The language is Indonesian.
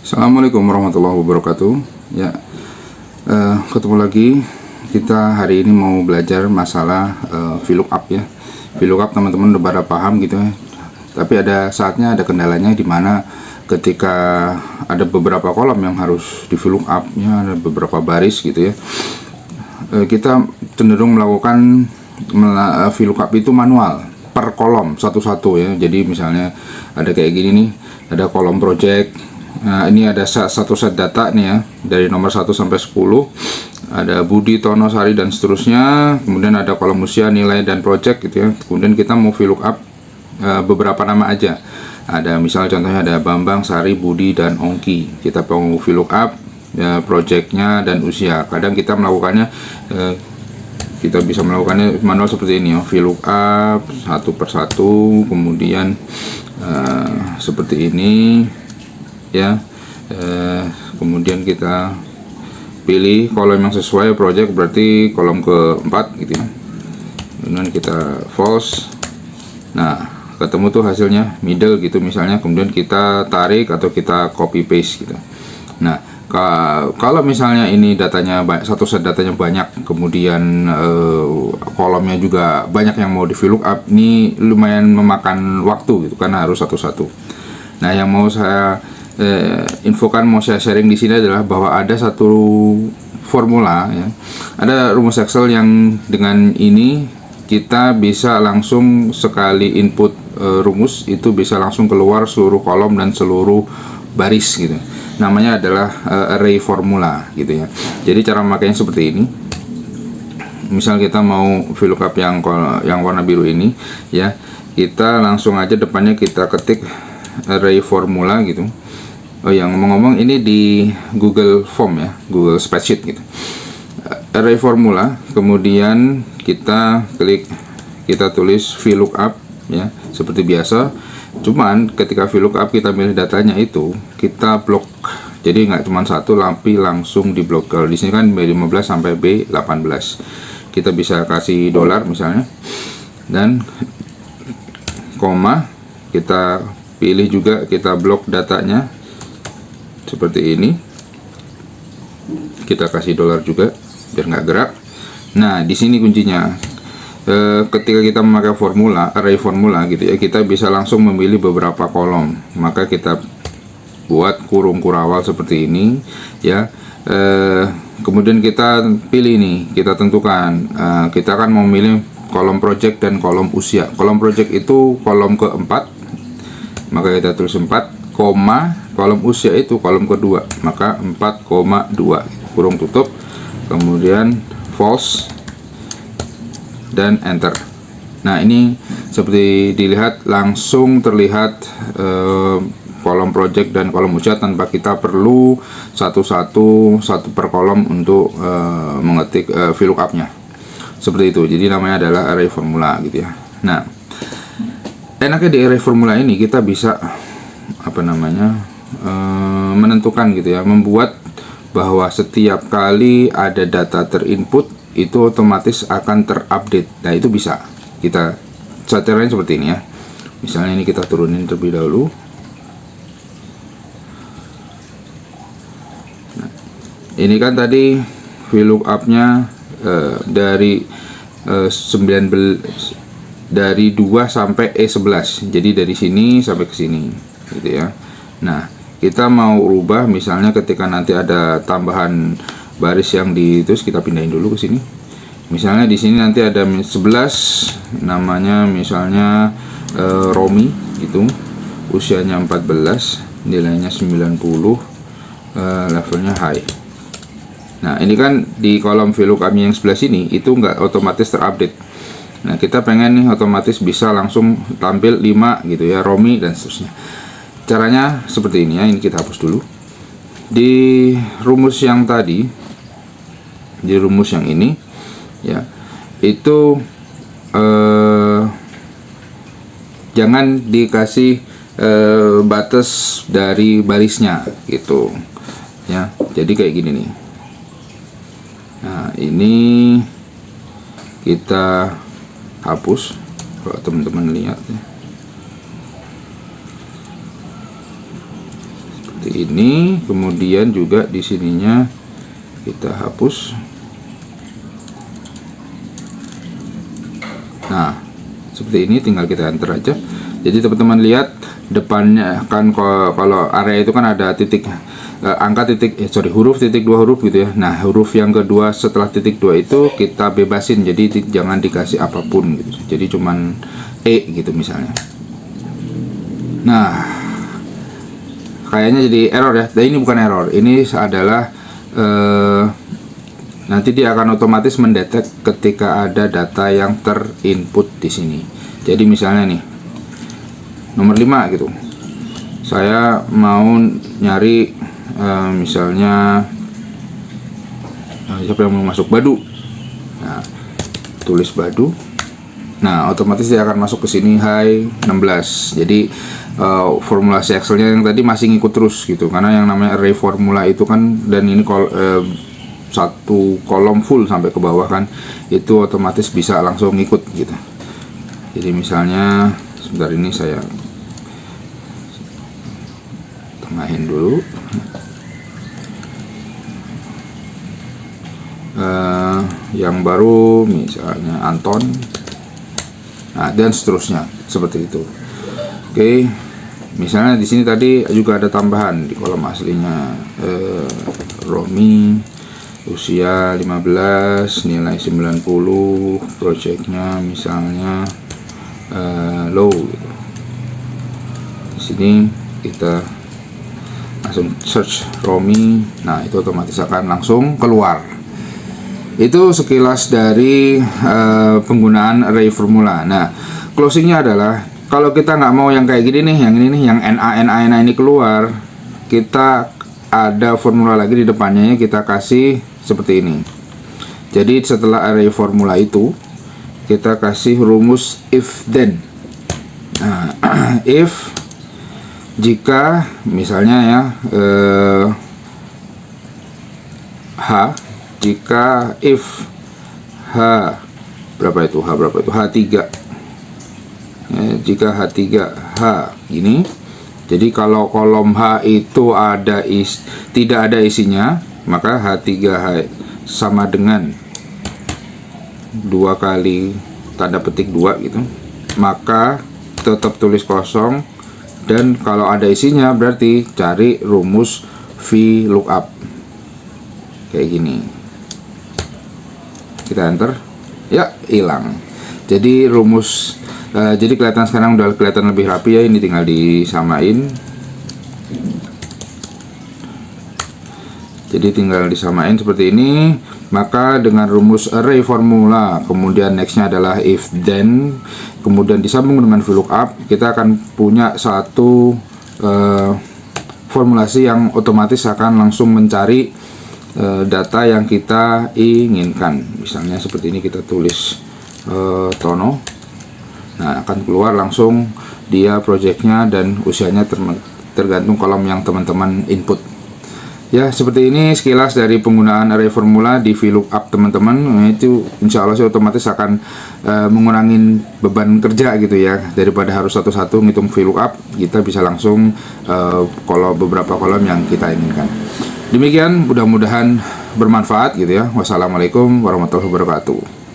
Assalamualaikum warahmatullahi wabarakatuh. Ya, ketemu lagi. Kita hari ini mau belajar masalah VLOOKUP ya. VLOOKUP teman-teman udah pada paham gitu ya. Tapi ada saatnya ada kendalanya di mana ketika ada beberapa kolom yang harus di VLOOKUP ya, ada beberapa baris gitu ya. Kita cenderung melakukan VLOOKUP itu manual per kolom satu-satu ya. Jadi misalnya ada kayak gini nih, ada kolom project. Nah, ini ada satu set data nih ya, dari nomor 1 sampai 10. Ada Budi, Tono, Sari dan seterusnya. Kemudian ada kolom usia, nilai dan project gitu ya. Kemudian kita mau VLOOKUP beberapa nama aja. Ada misal contohnya ada Bambang, Sari, Budi dan Ongki. Kita mau VLOOKUP ya, projectnya dan usia. Kadang kita melakukannya kita bisa melakukannya manual seperti ini ya, VLOOKUP satu persatu, kemudian seperti ini ya. Kemudian kita pilih kolom yang sesuai project, berarti kolom keempat gitu ya. Kemudian kita false. Nah, ketemu tuh hasilnya middle gitu misalnya. Kemudian kita tarik atau kita copy paste gitu. Nah, kalau misalnya ini datanya satu set datanya banyak, kemudian kolomnya juga banyak yang mau di VLOOKUP, ini lumayan memakan waktu gitu karena harus satu-satu. Nah, yang mau saya infokan, mau saya sharing di sini adalah bahwa ada satu formula ya, ada rumus Excel yang dengan ini kita bisa langsung sekali input rumus itu bisa langsung keluar seluruh kolom dan seluruh baris gitu. Namanya adalah array formula gitu ya. Jadi cara memakainya seperti ini. Misal kita mau VLOOKUP yang warna biru ini ya, kita langsung aja depannya kita ketik array formula gitu. Oh yang ngomong-ngomong ini di Google Form ya, Google Spreadsheet gitu. Array formula, kemudian kita klik, kita tulis VLOOKUP ya, seperti biasa. Cuman ketika VLOOKUP kita milih datanya itu, kita blok. Jadi nggak cuma satu, tapi langsung di blok. Kalau di sini kan B15 sampai B18. Kita bisa kasih dolar misalnya. Dan koma, kita pilih juga, kita blok datanya seperti ini. Kita kasih dolar juga biar nggak gerak. Nah, di sini kuncinya. Ketika kita memakai formula, array formula gitu ya, kita bisa langsung memilih beberapa kolom. Maka kita buat kurung kurawal seperti ini ya. Kemudian kita pilih nih, kita tentukan kita akan memilih kolom project dan kolom usia. Kolom project itu kolom keempat, maka kita tulis 4, koma kolom usia itu kolom kedua, maka 4,2 kurung tutup, kemudian false dan enter. Nah, ini seperti dilihat langsung terlihat kolom project dan kolom usia tanpa kita perlu satu per kolom untuk mengetik VLOOKUP-nya. Seperti itu. Jadi namanya adalah array formula gitu ya. Nah, enaknya di array formula ini kita bisa menentukan gitu ya, membuat bahwa setiap kali ada data terinput itu otomatis akan terupdate. Nah, itu bisa kita caranya seperti ini ya. Misalnya ini kita turunin terlebih dahulu. Nah, ini kan tadi VLOOKUP-nya dari 2 sampai E11. Jadi dari sini sampai ke sini gitu ya. Nah, kita mau rubah misalnya ketika nanti ada tambahan baris yang terus kita pindahin dulu ke sini. Misalnya di sini nanti ada 11, namanya misalnya Romi gitu. Usianya 14, nilainya 90, levelnya high. Nah, ini kan di kolom VLOOKUP yang sebelah sini itu nggak otomatis terupdate. Nah, kita pengen nih otomatis bisa langsung tampil 5 gitu ya, Romi dan seterusnya. Caranya seperti ini ya. Ini kita hapus dulu. Di rumus yang tadi, di rumus yang ini ya, itu jangan dikasih batas dari barisnya gitu ya. Jadi kayak gini nih. Nah, ini kita hapus kalau teman-teman lihat ya. seperti ini. Kemudian juga di sininya kita hapus. Nah, seperti ini, tinggal kita enter aja. Jadi teman-teman lihat depannya kan, kalau area itu kan ada titik angka titik huruf titik 2 huruf gitu ya. Nah, huruf yang kedua setelah titik 2 itu kita bebasin, jadi jangan dikasih apapun gitu. Jadi cuman gitu misalnya. Nah, kayaknya jadi error ya. Nah, ini bukan error, ini adalah nanti dia akan otomatis mendetek ketika ada data yang terinput di sini. Jadi misalnya nih nomor 5 gitu, saya mau nyari misalnya siapa yang mau masuk, Badu. Nah, tulis Badu. Nah, otomatis dia akan masuk ke sini high 16. Jadi formulasi Excelnya yang tadi masih ngikut terus gitu, karena yang namanya array formula itu kan, dan ini satu kolom full sampai ke bawah kan, itu otomatis bisa langsung ngikut gitu. Jadi misalnya sebentar, ini saya tengahin dulu. Yang baru misalnya Anton, nah, dan seterusnya seperti itu. Oke, misalnya di sini tadi juga ada tambahan di kolom aslinya, Romi, usia 15, nilai 90, projectnya misalnya low gitu. Di sini kita langsung search Romi. Nah, itu otomatis akan langsung keluar. Itu sekilas dari penggunaan array formula. Nah, closingnya adalah kalau kita nggak mau yang kayak gini nih, yang ini nih, yang NA ini keluar, kita ada formula lagi di depannya, kita kasih seperti ini. Jadi setelah array formula itu kita kasih rumus if then. Nah, if jika misalnya ya jika if berapa itu H3 ya, jika H3 gini. Jadi kalau kolom H itu tidak ada isinya, maka H3 sama dengan 2 kali tanda petik 2 gitu, maka tetap tulis kosong. Dan kalau ada isinya berarti cari rumus VLOOKUP kayak gini. Kita enter, ya hilang. Jadi rumus jadi kelihatan, sekarang udah kelihatan lebih rapi ya. Ini tinggal disamain. Jadi tinggal disamain seperti ini. Maka dengan rumus array formula, kemudian nextnya adalah if then, kemudian disambung dengan VLOOKUP, kita akan punya satu formulasi yang otomatis akan langsung mencari data yang kita inginkan. Misalnya seperti ini, kita tulis Tono. Nah, akan keluar langsung dia projectnya dan usianya tergantung kolom yang teman-teman input. Ya, seperti ini sekilas dari penggunaan array formula di VLOOKUP teman-teman. Itu insya Allah sih otomatis akan mengurangi beban kerja gitu ya, daripada harus satu-satu ngitung VLOOKUP. Kita bisa langsung kalau beberapa kolom yang kita inginkan. Demikian, mudah-mudahan bermanfaat gitu ya. Wassalamualaikum warahmatullahi wabarakatuh.